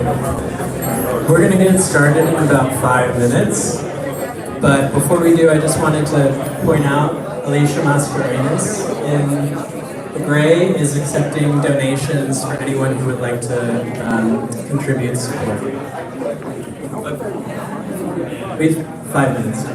We're going to get started in about 5 minutes, but before we do, I just wanted to point out Alicia Mascarenas in the gray is accepting donations for anyone who would like to contribute support. We have 5 minutes.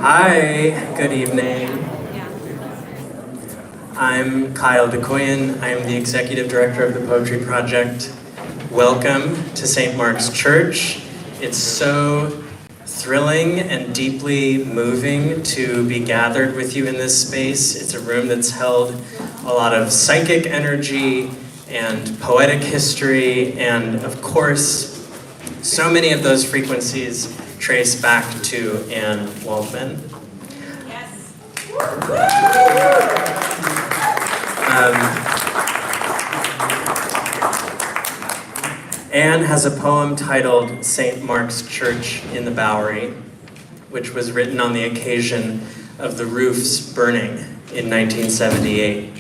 Hi, good evening. I'm Kyle DeCoyan. I am the Executive Director of the Poetry Project. Welcome to St. Mark's Church. It's so thrilling and deeply moving to be gathered with you in this space. It's a room that's held a lot of psychic energy and poetic history, and of course, so many of those frequencies trace back to Anne Waldman. Yes. Anne has a poem titled St. Mark's Church in the Bowery, which was written on the occasion of the roofs burning in 1978.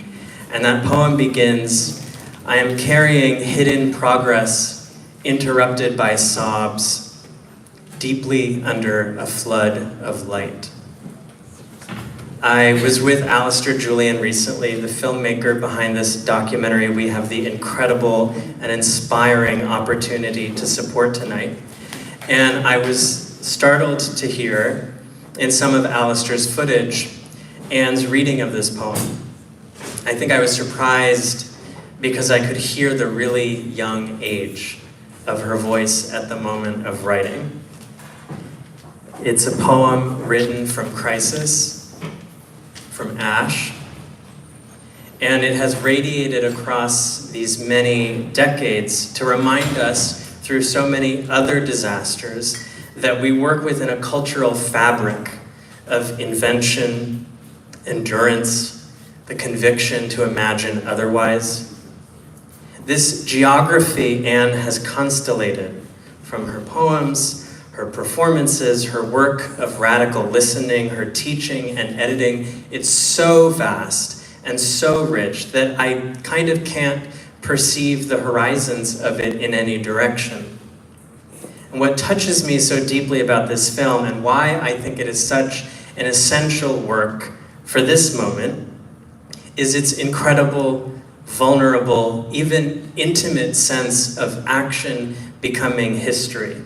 And that poem begins, "I am carrying hidden progress, interrupted by sobs, deeply under a flood of light." I was with Alistair Julian recently, the filmmaker behind this documentary we have the incredible and inspiring opportunity to support tonight. And I was startled to hear in some of Alistair's footage Anne's reading of this poem. I think I was surprised because I could hear the really young age of her voice at the moment of writing. It's a poem written from crisis, from ash, and it has radiated across these many decades to remind us, through so many other disasters, that we work within a cultural fabric of invention, endurance, the conviction to imagine otherwise. This geography Anne has constellated from her poems, her performances, her work of radical listening, her teaching and editing. It's so vast and so rich that I kind of can't perceive the horizons of it in any direction. And what touches me so deeply about this film, and why I think it is such an essential work for this moment, is its incredible, vulnerable, even intimate sense of action becoming history.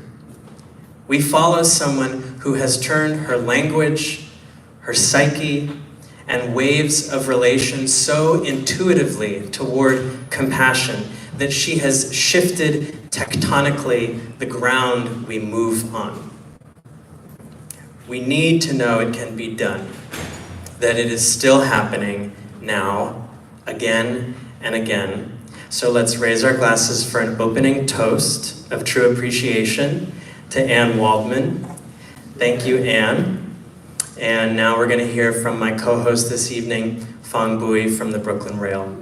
We follow someone who has turned her language, her psyche, and waves of relation so intuitively toward compassion that she has shifted tectonically the ground we move on. We need to know it can be done, that it is still happening now, again and again. So let's raise our glasses for an opening toast of true appreciation to Anne Waldman. Thank you, Anne. And now we're going to hear from my co-host this evening, Phong Bui from the Brooklyn Rail.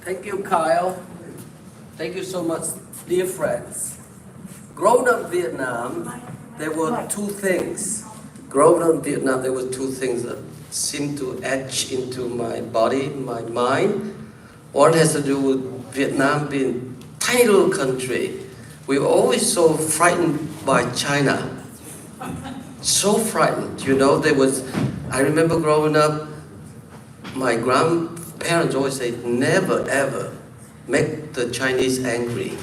Thank you, Kyle. Thank you so much, dear friends. Growing up in Vietnam, there were two things. Growing up in Vietnam, there were two things that seemed to etch into my body, my mind. One has to do with Vietnam being a tiny little country. We were always so frightened by China. So frightened, you know. I remember growing up, my grandparents always say, never ever make the Chinese angry.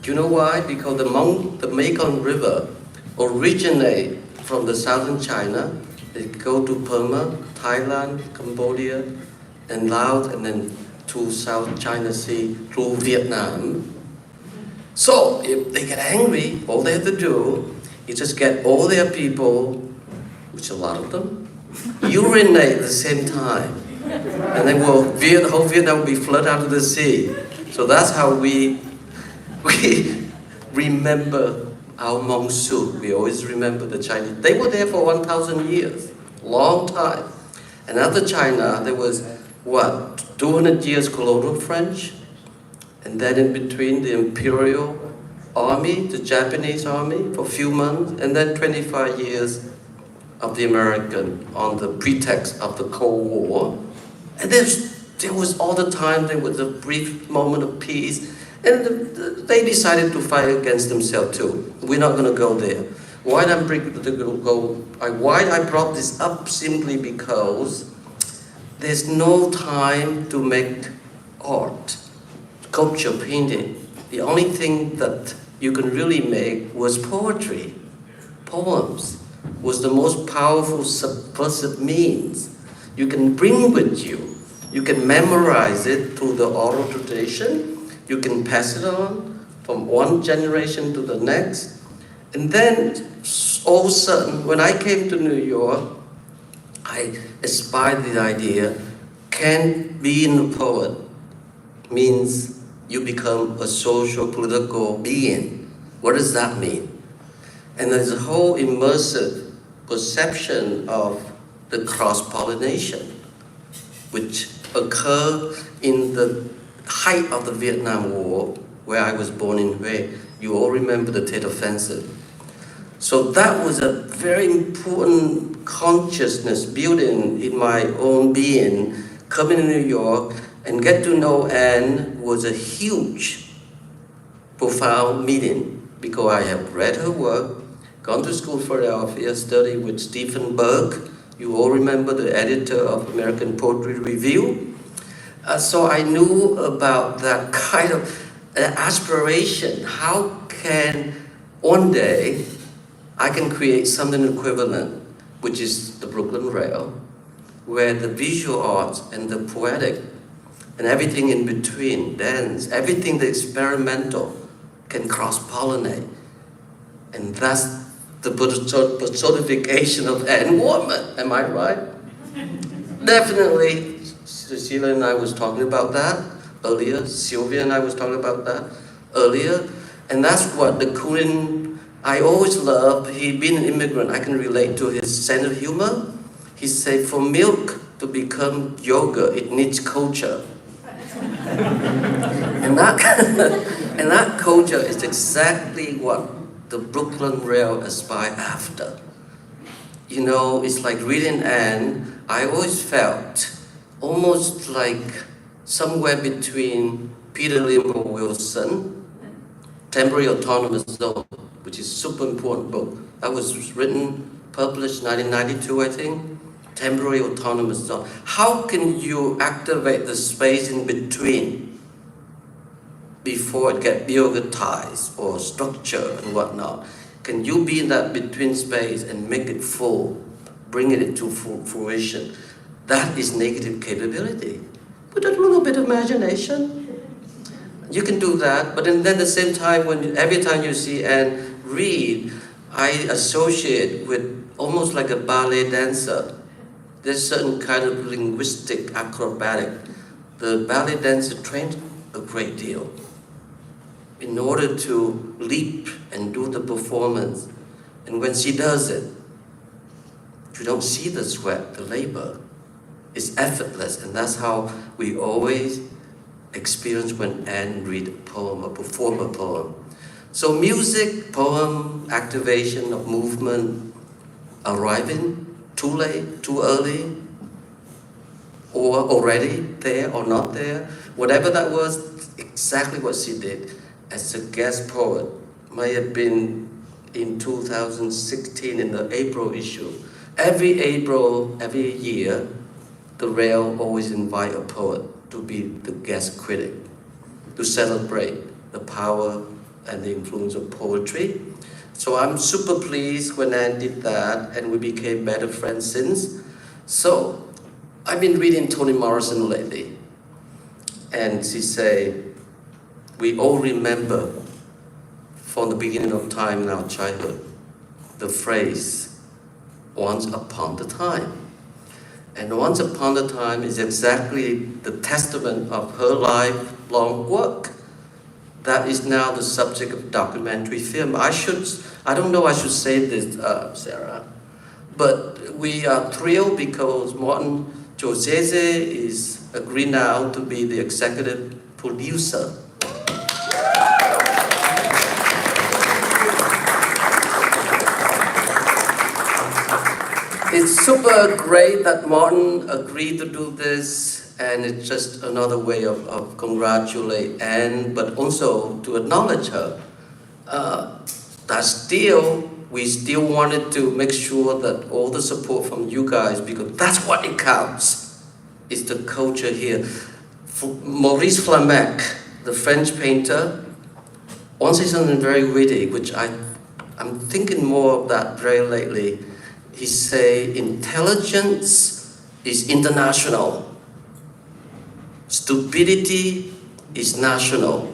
Do you know why? Because the Mekong River originate from the southern China. They go to Burma, Thailand, Cambodia, and Laos, and then to South China Sea through Vietnam. So if they get angry, all they have to do is just get all their people, which a lot of them, urinate at the same time. And then whole Vietnam will be flooded out of the sea. So that's how we remember our monsoon. We always remember the Chinese. They were there for 1,000 years, long time. And after China, there was, 200 years colonial French, and then in between the imperial army, the Japanese army for a few months, and then 25 years of the American on the pretext of the Cold War. And there was all the time, there was a brief moment of peace, and they decided to fight against themselves too. We're not going to go there. Why I brought this up simply because there's no time to make art, sculpture, painting. The only thing that you can really make was poetry. Poems was the most powerful subversive means you can bring with you. You can memorize it through the oral tradition. You can pass it on from one generation to the next. And then all of a sudden, when I came to New York, I aspired the idea, can being a poet means you become a social, political being. What does that mean? And there's a whole immersive perception of the cross-pollination, which occurred in the height of the Vietnam War, where I was born and raised. You all remember the Tet Offensive. So that was a very important consciousness building in my own being. Coming to New York and get to know Anne was a huge, profound meeting because I have read her work, gone to school in Philadelphia, studied with Stephen Burke. You all remember the editor of American Poetry Review. So I knew about that kind of aspiration. How can one day I can create something equivalent, which is the Brooklyn Rail, where the visual arts and the poetic and everything in between, dance, everything the experimental can cross-pollinate. And that's the personification of Anne Waldman. Am I right? Definitely. Cecilia and I was talking about that earlier. Sylvia and I was talking about that earlier. And that's what the Kunin, I always loved. He being an immigrant, I can relate to his sense of humor. He said, for milk to become yogurt, it needs culture. and that culture is exactly what the Brooklyn Rail aspire after. You know, it's like reading Anne, I always felt almost like somewhere between Peter Limbo Wilson, Temporary Autonomous Zone, which is a super important book. That was written, published 1992, I think. Temporary Autonomous Zone. How can you activate the space in between before it gets bureaucratized or structured and whatnot? Can you be in that between space and make it full, bring it to fruition? That is negative capability. With a little bit of imagination, you can do that. But then at the same time, every time you see Anne read, I associate with almost like a ballet dancer. There's certain kind of linguistic acrobatic. The ballet dancer trained a great deal. in order to leap and do the performance. And when she does it, you don't see the sweat, the labor. It's effortless, and that's how we always experience when Anne read a poem or perform a poem. So music, poem, activation of movement, arriving too late, too early, or already there or not there, whatever that was, exactly what she did as a guest poet. May have been in 2016 in the April issue. Every April, every year, the Rail always invite a poet to be the guest critic, to celebrate the power and the influence of poetry. So I'm super pleased when Anne did that, and we became better friends since. So I've been reading Toni Morrison lately, and she say, we all remember from the beginning of time in our childhood, the phrase, once upon a time. And once upon a time is exactly the testament of her lifelong work. That is now the subject of documentary film. I don't know I should say this, Sarah, but we are thrilled because Martin Josese is agreed now to be the executive producer. It's super great that Martin agreed to do this, and it's just another way of congratulate Anne, but also to acknowledge her. We still wanted to make sure that all the support from you guys, because that's what it counts, is the culture here. Maurice Flammec, the French painter, once said something very witty, which I'm thinking more of that very lately. He say, intelligence is international, stupidity is national,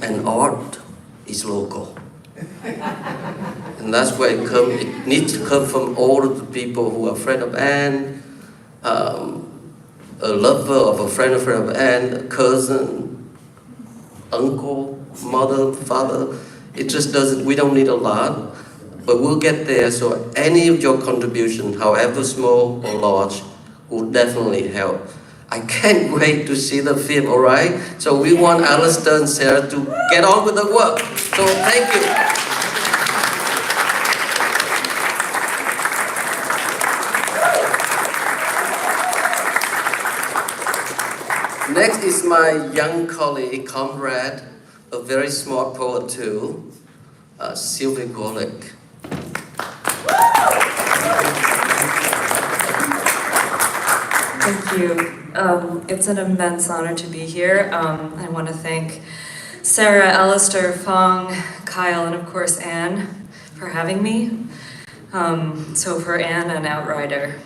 and art is local. And that's where it comes. It needs to come from all of the people who are friend of Anne, a lover of a friend of Anne, a cousin, uncle, mother, father. It just doesn't, we don't need a lot. But we'll get there, so any of your contribution, however small or large, will definitely help. I can't wait to see the film, all right? So we want Alistair and Sarah to get on with the work. So thank you. Next is my young colleague, comrade, a very smart poet too, Sylvie Gorlick. Thank you. It's an immense honor to be here. I want to thank Sarah, Alistair, Fong, Kyle, and of course Anne for having me. So for Anne and Outrider.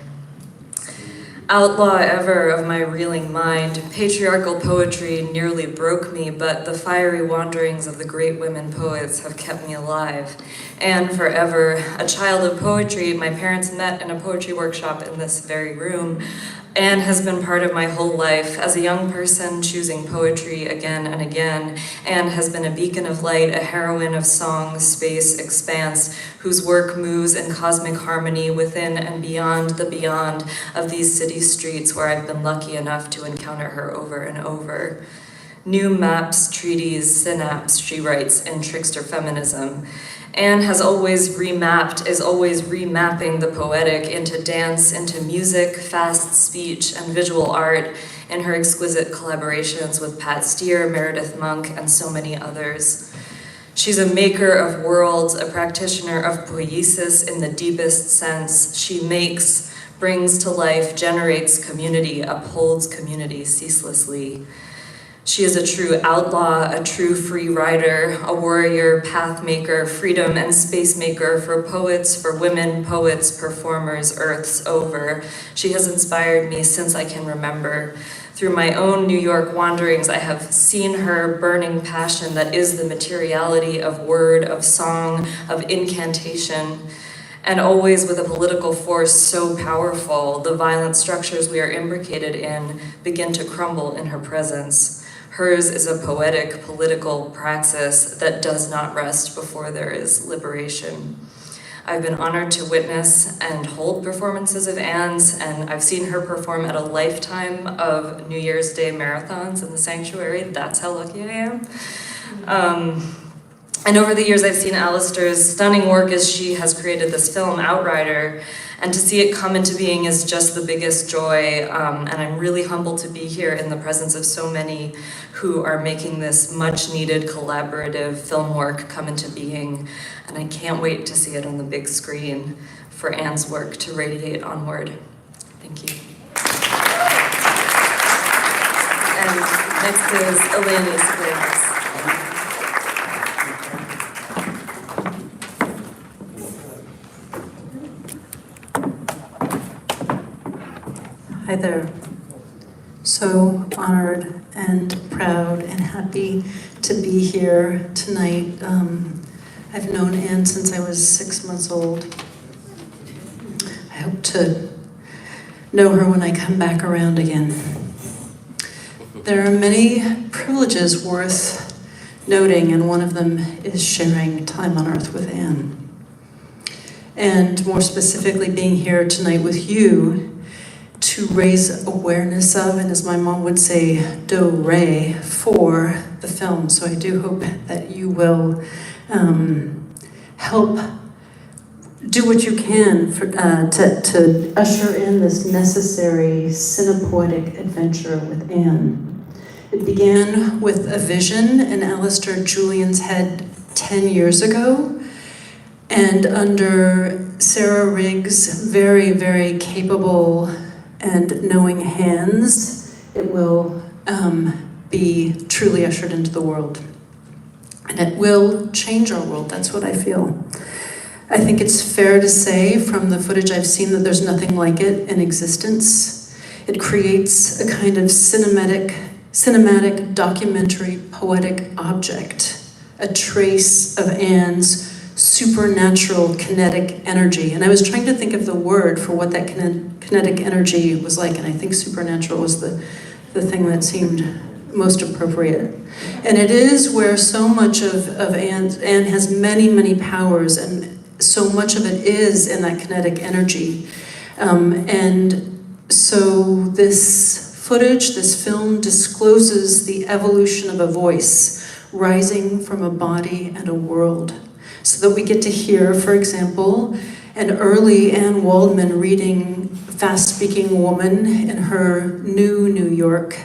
Outlaw ever of my reeling mind, patriarchal poetry nearly broke me, but the fiery wanderings of the great women poets have kept me alive. And forever, a child of poetry, my parents met in a poetry workshop in this very room. Anne has been part of my whole life. As a young person choosing poetry again and again, Anne has been a beacon of light, a heroine of song, space, expanse, whose work moves in cosmic harmony within and beyond the beyond of these city streets where I've been lucky enough to encounter her over and over. New maps, treaties, synapse, she writes in Trickster Feminism. Anne has always remapped, is always remapping the poetic into dance, into music, fast speech, and visual art in her exquisite collaborations with Pat Steer, Meredith Monk, and so many others. She's a maker of worlds, a practitioner of poiesis in the deepest sense. She makes, brings to life, generates community, upholds community ceaselessly. She is a true outlaw, a true free rider, a warrior, path maker, freedom and space maker for poets, for women, poets, performers, earths over. She has inspired me since I can remember. Through my own New York wanderings, I have seen her burning passion that is the materiality of word, of song, of incantation. And always with a political force so powerful, the violent structures we are imbricated in begin to crumble in her presence. Hers is a poetic, political praxis that does not rest before there is liberation. I've been honored to witness and hold performances of Anne's, and I've seen her perform at a lifetime of New Year's Day marathons in the sanctuary. That's how lucky I am. And over the years, I've seen Alistair's stunning work as she has created this film, Outrider, and to see it come into being is just the biggest joy, and I'm really humbled to be here in the presence of so many who are making this much-needed collaborative film work come into being, and I can't wait to see it on the big screen for Anne's work to radiate onward. Thank you. And next is Eleni Siglenos. Hi there. So honored and proud and happy to be here tonight. I've known Anne since I was 6 months old. I hope to know her when I come back around again. There are many privileges worth noting, and one of them is sharing time on earth with Anne. And more specifically, being here tonight with you to raise awareness of, and as my mom would say, do-re, for the film. So I do hope that you will help do what you can for, to usher in this necessary cinepoetic adventure with Anne. It began with a vision in Alistair Julian's head 10 years ago, and under Sarah Riggs' very, very capable and knowing hands, it will be truly ushered into the world. And it will change our world, that's what I feel. I think it's fair to say from the footage I've seen that there's nothing like it in existence. It creates a kind of cinematic, documentary, poetic object, a trace of Anne's supernatural kinetic energy. And I was trying to think of the word for what that kinetic energy was like, and I think supernatural was the thing that seemed most appropriate. And it is where so much of Anne has many, many powers, and so much of it is in that kinetic energy. And so this footage, this film, discloses the evolution of a voice rising from a body and a world. So that we get to hear, for example, an early Anne Waldman reading Fast-Speaking Woman in her new New York,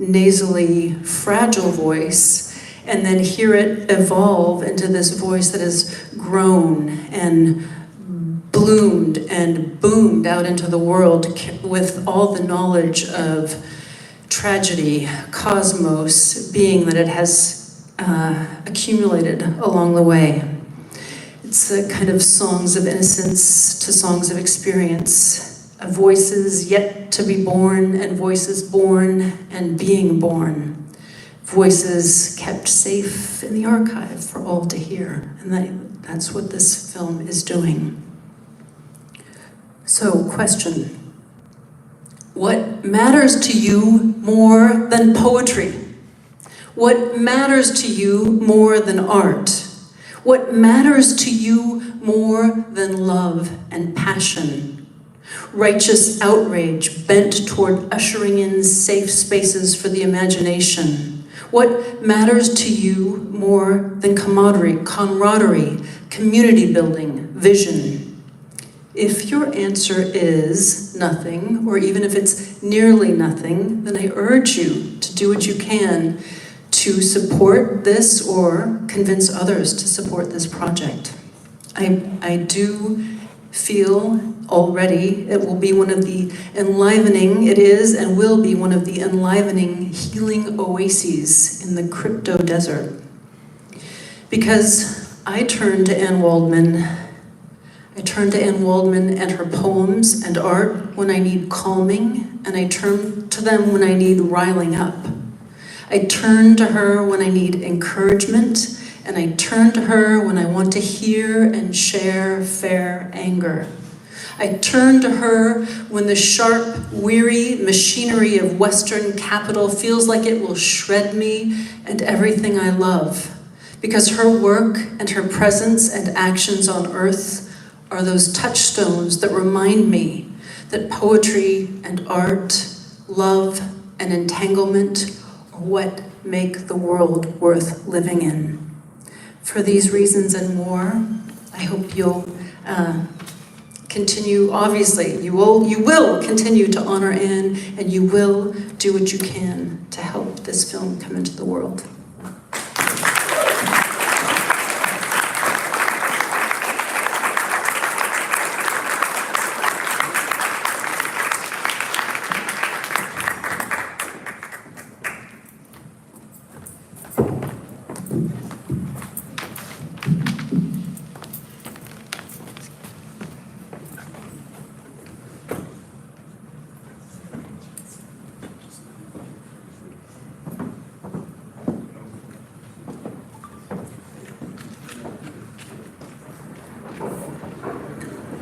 nasally, fragile voice, and then hear it evolve into this voice that has grown and bloomed and boomed out into the world with all the knowledge of tragedy, cosmos, being that it has accumulated along the way. It's a kind of songs of innocence to songs of experience, voices yet to be born and voices born and being born, voices kept safe in the archive for all to hear, and that's what this film is doing. So, question. What matters to you more than poetry? What matters to you more than art? What matters to you more than love and passion? Righteous outrage bent toward ushering in safe spaces for the imagination. What matters to you more than camaraderie, community building, vision? If your answer is nothing, or even if it's nearly nothing, then I urge you to do what you can to support this or convince others to support this project. I do feel already it will be one of the enlivening, it is and will be one of the enlivening healing oases in the crypto desert. Because I turn to Anne Waldman and her poems and art when I need calming, and I turn to them when I need riling up. I turn to her when I need encouragement, and I turn to her when I want to hear and share fair anger. I turn to her when the sharp, weary machinery of Western capital feels like it will shred me and everything I love. Because her work and her presence and actions on earth are those touchstones that remind me that poetry and art, love and entanglement are what make the world worth living in. For these reasons and more, I hope you'll continue, obviously, you will continue to honor Anne, and you will do what you can to help this film come into the world.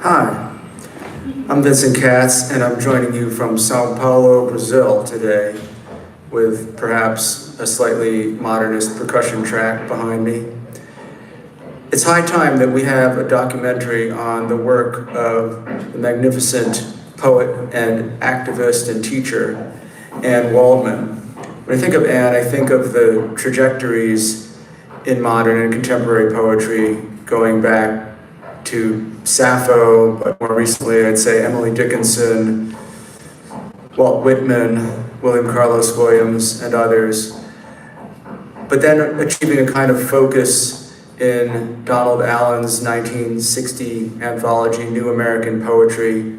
Hi, I'm Vincent Katz, and I'm joining you from Sao Paulo, Brazil today, with perhaps a slightly modernist percussion track behind me. It's high time that we have a documentary on the work of the magnificent poet and activist and teacher, Anne Waldman. When I think of Anne, I think of the trajectories in modern and contemporary poetry going back to Sappho, but more recently I'd say Emily Dickinson, Walt Whitman, William Carlos Williams, and others. But then achieving a kind of focus in Donald Allen's 1960 anthology, New American Poetry,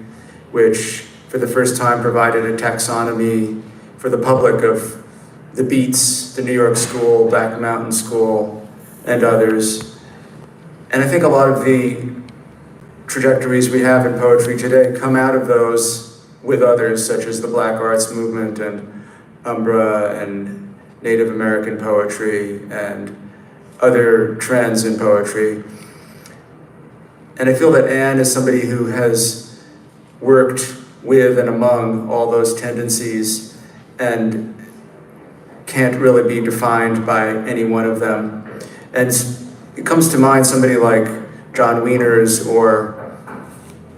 which for the first time provided a taxonomy for the public of the Beats, the New York School, Black Mountain School, and others. And I think a lot of the trajectories we have in poetry today come out of those with others, such as the Black Arts Movement and Umbra and Native American poetry and other trends in poetry. And I feel that Anne is somebody who has worked with and among all those tendencies and can't really be defined by any one of them. And it comes to mind somebody like John Wieners or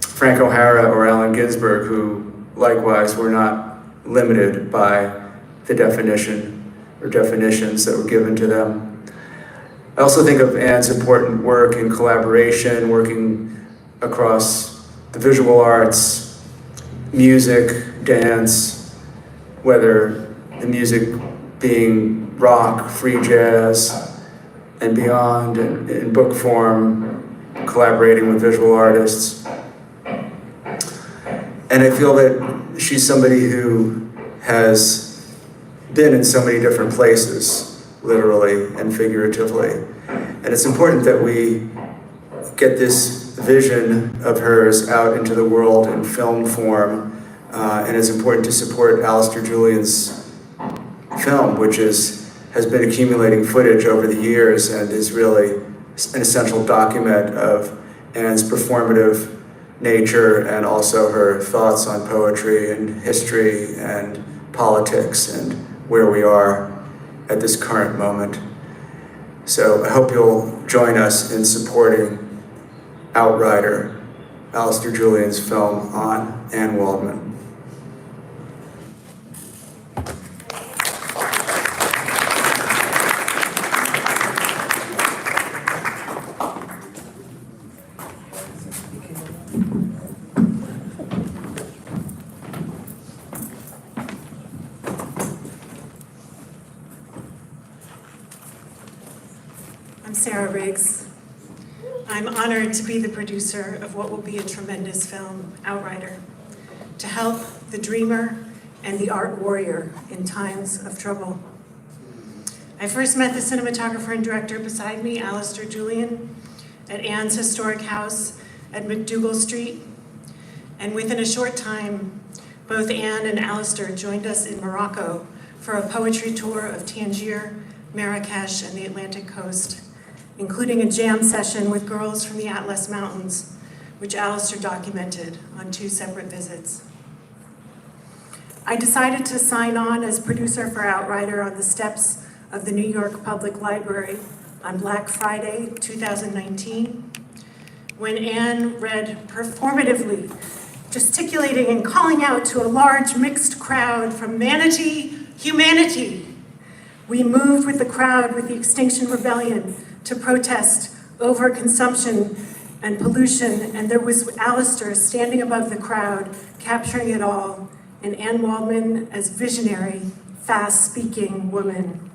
Frank O'Hara or Allen Ginsberg, who likewise were not limited by the definition or definitions that were given to them. I also think of Anne's important work in collaboration, working across the visual arts, music, dance, whether the music being rock, free jazz, and beyond, in book form, collaborating with visual artists. And I feel that she's somebody who has been in so many different places, literally and figuratively. And it's important that we get this vision of hers out into the world in film form. And it's important to support Alistair Julian's film, which has been accumulating footage over the years and is really an essential document of Anne's performative nature and also her thoughts on poetry and history and politics and where we are at this current moment. So I hope you'll join us in supporting Outrider, Alistair Julian's film on Anne Waldman. I'm honored to be the producer of what will be a tremendous film, Outrider, to help the dreamer and the art warrior in times of trouble. I first met the cinematographer and director beside me, Alistair Julian, at Anne's historic house at McDougal Street, and within a short time, both Anne and Alistair joined us in Morocco for a poetry tour of Tangier, Marrakesh, and the Atlantic coast, including a jam session with girls from the Atlas Mountains, which Alistair documented on 2 separate visits. I decided to sign on as producer for Outrider on the steps of the New York Public Library on Black Friday 2019, when Anne read performatively, gesticulating and calling out to a large mixed crowd from Manatee, humanity. We moved with the crowd with the Extinction Rebellion to protest overconsumption and pollution, and there was Alistair standing above the crowd, capturing it all, and Anne Waldman as visionary, fast-speaking woman.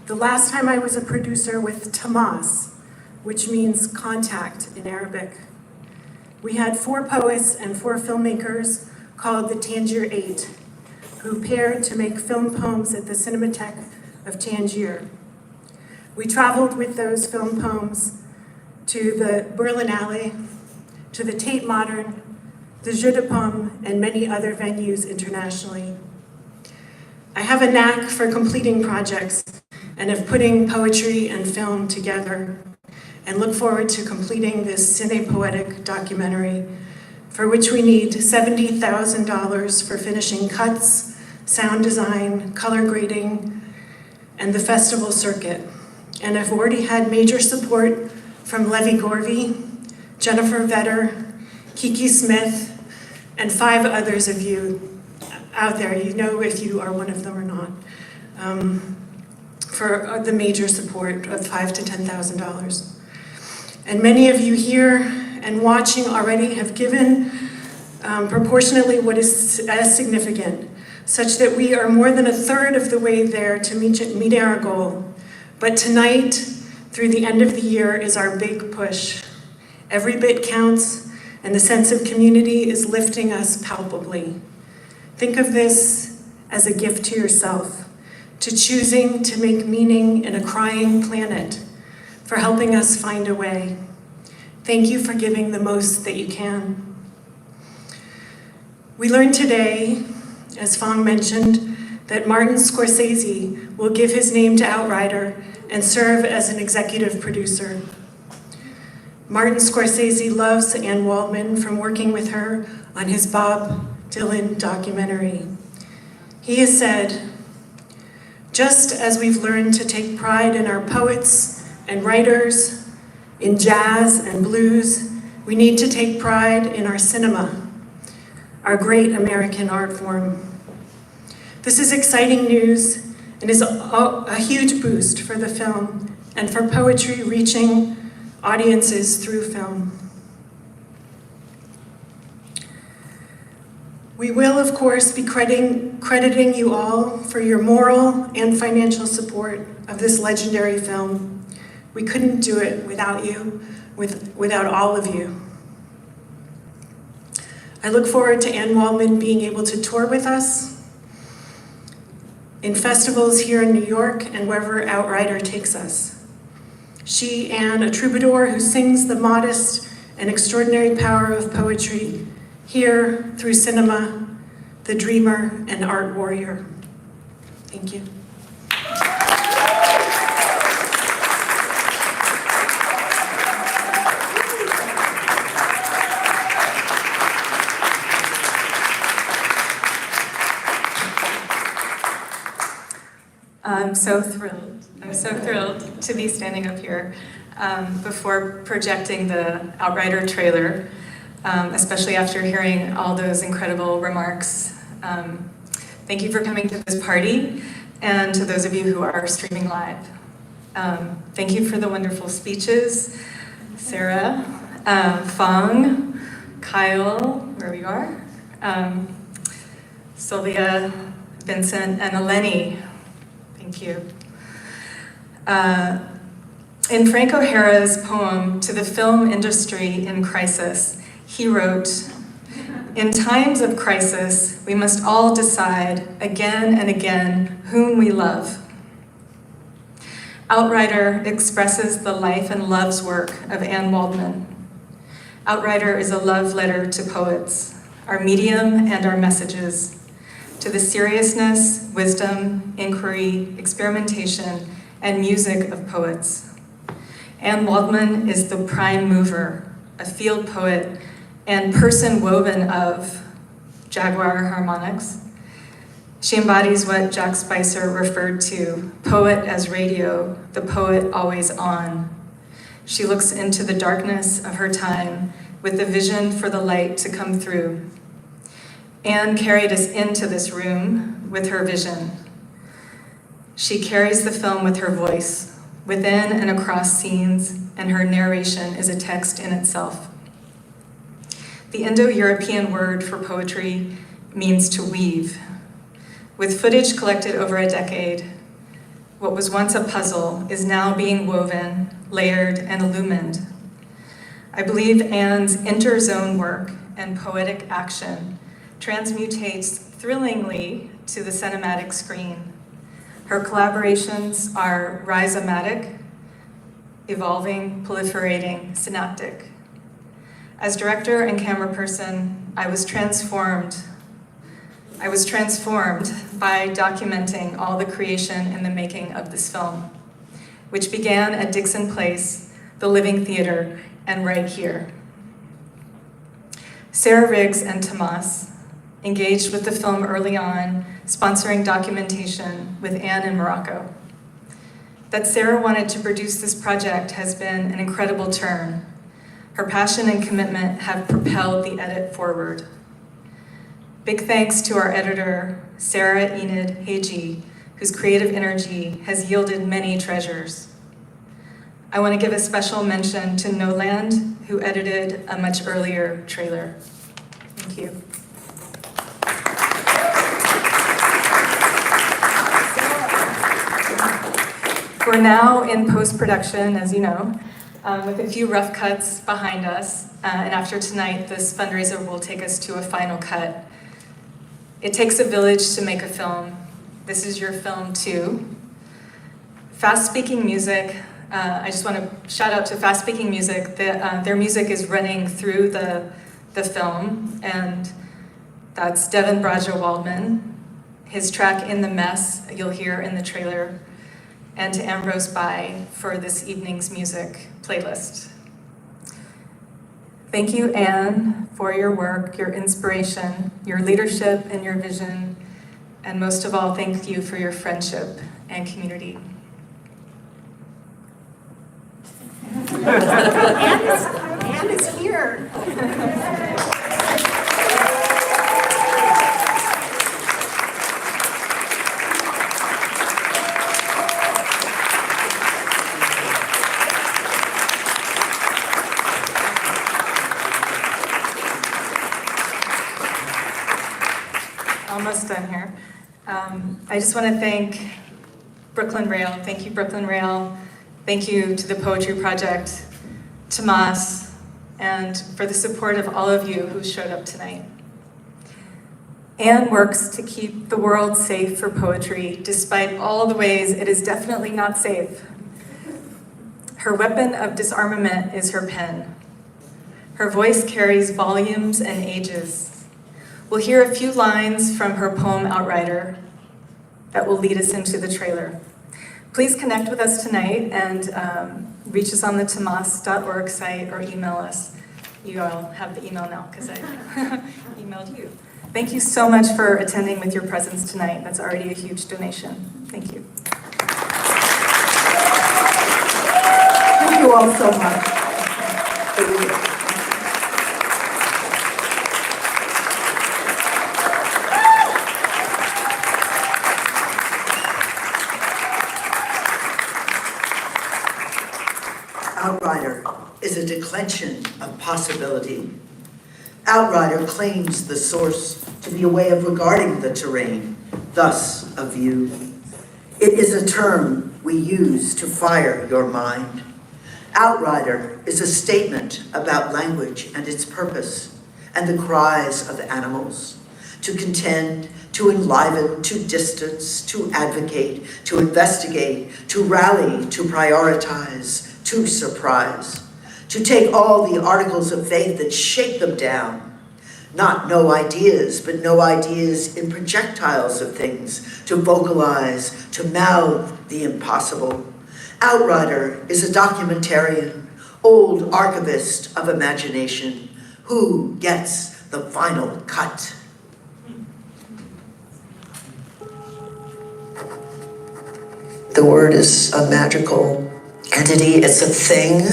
The last time I was a producer with Tamas, which means contact in Arabic. We had 4 poets and 4 filmmakers called the Tangier 8, who paired to make film poems at the Cinematheque of Tangier. We traveled with those film poems to the Berlinale, to the Tate Modern, the Jeu de Paume, and many other venues internationally. I have a knack for completing projects and of putting poetry and film together, and look forward to completing this cinepoetic documentary, for which we need $70,000 for finishing cuts, sound design, color grading, and the festival circuit. And I've already had major support from Levy Gorvey, Jennifer Vetter, Kiki Smith, and 5 others of you out there. You know if you are one of them or not. For the major support of $5,000 to $10,000. And many of you here and watching already have given proportionately what is as significant, such that we are more than 1/3 of the way there to meet our goal. But tonight, through the end of the year, is our big push. Every bit counts, and the sense of community is lifting us palpably. Think of this as a gift to yourself, to choosing to make meaning in a crying planet, for helping us find a way. Thank you for giving the most that you can. We learned today, as Fong mentioned, that Martin Scorsese will give his name to Outrider and serve as an executive producer. Martin Scorsese loves Anne Waldman from working with her on his Bob Dylan documentary. He has said, just as we've learned to take pride in our poets and writers, in jazz and blues, we need to take pride in our cinema, our great American art form. This is exciting news and is a huge boost for the film and for poetry reaching audiences through film. We will, of course, be crediting you all for your moral and financial support of this legendary film. We couldn't do it without you, without all of you. I look forward to Anne Waldman being able to tour with us in festivals here in New York and wherever Outrider takes us. She, Anne, a troubadour who sings the modest and extraordinary power of poetry here through cinema, the dreamer and art warrior. Thank you. I'm so thrilled to be standing up here before projecting the Outrider trailer, especially after hearing all those incredible remarks. Thank you for coming to this party, and to those of you who are streaming live. Thank you for the wonderful speeches, Sarah, Fong, Kyle, where we are, Sylvia, Vincent, and Eleni. Thank you. In Frank O'Hara's poem, To the Film Industry in Crisis, he wrote, "In times of crisis, we must all decide again and again whom we love." Outrider expresses the life and love's work of Anne Waldman. Outrider is a love letter to poets, our medium and our messages, to the seriousness, wisdom, inquiry, experimentation, and music of poets. Anne Waldman is the prime mover, a field poet, and person woven of Jaguar harmonics. She embodies what Jack Spicer referred to, poet as radio, the poet always on. She looks into the darkness of her time with the vision for the light to come through. Anne carried us into this room with her vision. She carries the film with her voice, within and across scenes, and her narration is a text in itself. The Indo-European word for poetry means to weave. With footage collected over a decade, what was once a puzzle is now being woven, layered, and illumined. I believe Anne's interzone work and poetic action transmutates thrillingly to the cinematic screen. Her collaborations are rhizomatic, evolving, proliferating, synaptic. As director and camera person, I was transformed by documenting all the creation and the making of this film, which began at Dixon Place, the Living Theater, and right here. Sarah Riggs and Tomas engaged with the film early on, sponsoring documentation with Anne in Morocco. That Sarah wanted to produce this project has been an incredible turn. Her passion and commitment have propelled the edit forward. Big thanks to our editor, Sarah Enid Hagee, whose creative energy has yielded many treasures. I want to give a special mention to Noland, who edited a much earlier trailer. Thank you. We're now in post-production, as you know, with a few rough cuts behind us, and after tonight, this fundraiser will take us to a final cut. It takes a village to make a film. This is your film too. Fast Speaking Music, I just want to shout out to Fast Speaking Music. Their music is running through the film, and that's Devin Braja Waldman. His track In the Mess, you'll hear in the trailer, and to Ambrose Bai for this evening's music playlist. Thank you, Anne, for your work, your inspiration, your leadership, and your vision, and most of all, thank you for your friendship and community. Anne is here. Almost done here. I just want to thank Brooklyn Rail. Thank you, Brooklyn Rail. Thank you to the Poetry Project, Tomas, and for the support of all of you who showed up tonight. Anne works to keep the world safe for poetry, despite all the ways it is definitely not safe. Her weapon of disarmament is her pen. Her voice carries volumes and ages. We'll hear a few lines from her poem Outrider that will lead us into the trailer. Please connect with us tonight and reach us on the tomas.org site or email us. You all have the email now because I emailed you. Thank you so much for attending with your presence tonight. That's already a huge donation. Thank you. Thank you all so much. Outrider is a declension of possibility. Outrider claims the source to be a way of regarding the terrain, thus a view. It is a term we use to fire your mind. Outrider is a statement about language and its purpose, and the cries of animals. To contend, to enliven, to distance, to advocate, to investigate, to rally, to prioritize, to surprise, to take all the articles of faith and shake them down. Not no ideas, but no ideas in projectiles of things, to vocalize, to mouth the impossible. Outrider is a documentarian, old archivist of imagination, who gets the final cut? The word is a magical entity, it's a thing.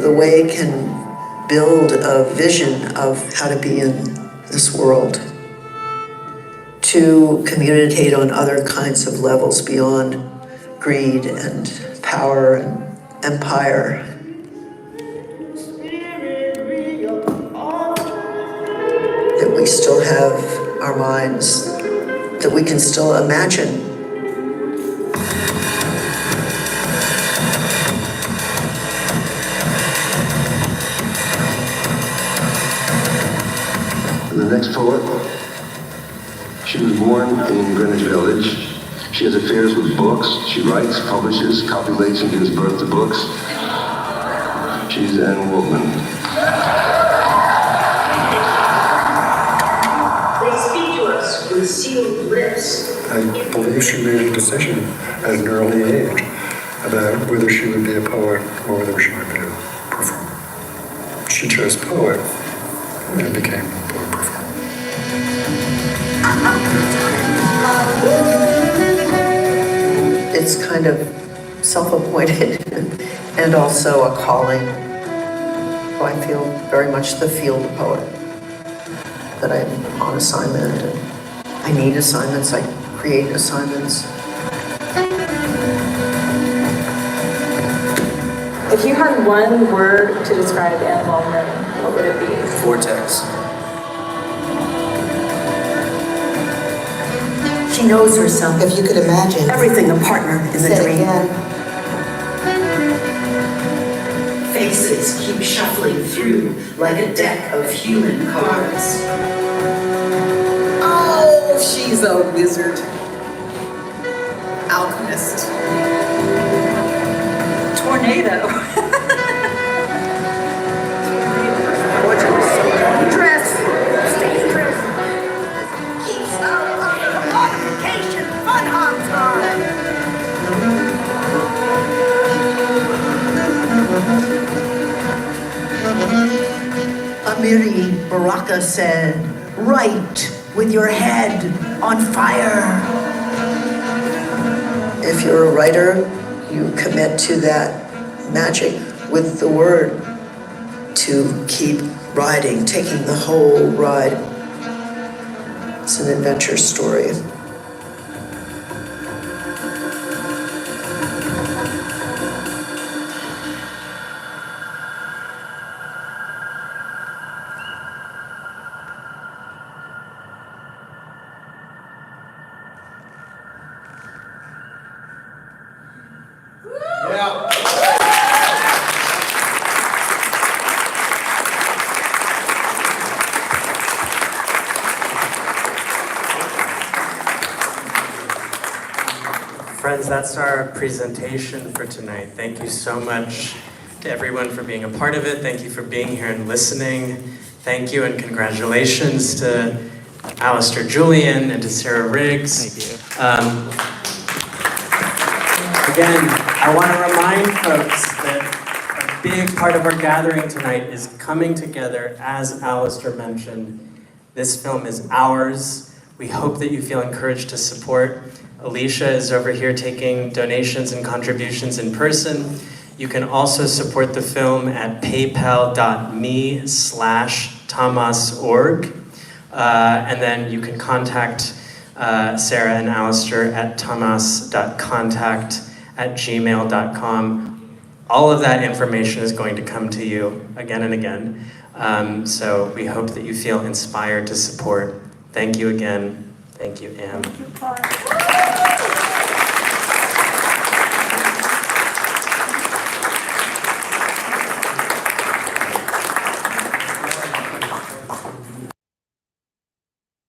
The way it can build a vision of how to be in this world, to communicate on other kinds of levels beyond greed and power and empire. That we still have our minds, that we can still imagine. The next poet, she was born in Greenwich Village. She has affairs with books. She writes, publishes, copulates, and gives birth to books. She's Anne Waldman. They speak to us with sealed lips. I believe she made a decision at an early age about whether she would be a poet or whether she would be a performer. She chose poet and became a poet performer. It's kind of self-appointed and also a calling. So I feel very much the field poet, that I'm on assignment and I need assignments, I create assignments. If you had one word to describe Anne Waldman, what would it be? Vortex. She knows herself. If you could imagine everything a partner in the dream. Faces keep shuffling through like a deck of human cards. Oh, she's a wizard. Alchemist. Tornado. Dress. Stay dressed. Keeps out of the modification fun time. Amiri Baraka said, "Write with your head on fire." If you're a writer, you commit to that magic with the word, to keep riding, taking the whole ride. It's an adventure story. Friends, that's our presentation for tonight. Thank you so much to everyone for being a part of it. Thank you for being here and listening. Thank you and congratulations to Alistair Julian and to Sarah Riggs. Thank you. Again, I want to remind folks that a big part of our gathering tonight is coming together, as Alistair mentioned. This film is ours. We hope that you feel encouraged to support. Alicia is over here taking donations and contributions in person. You can also support the film at paypal.me/Thomasorg. And then you can contact Sarah and Alistair at thomas.contact@gmail.com. All of that information is going to come to you again and again. So we hope that you feel inspired to support. Thank you again. Thank you, Anne. Thank you, Paul.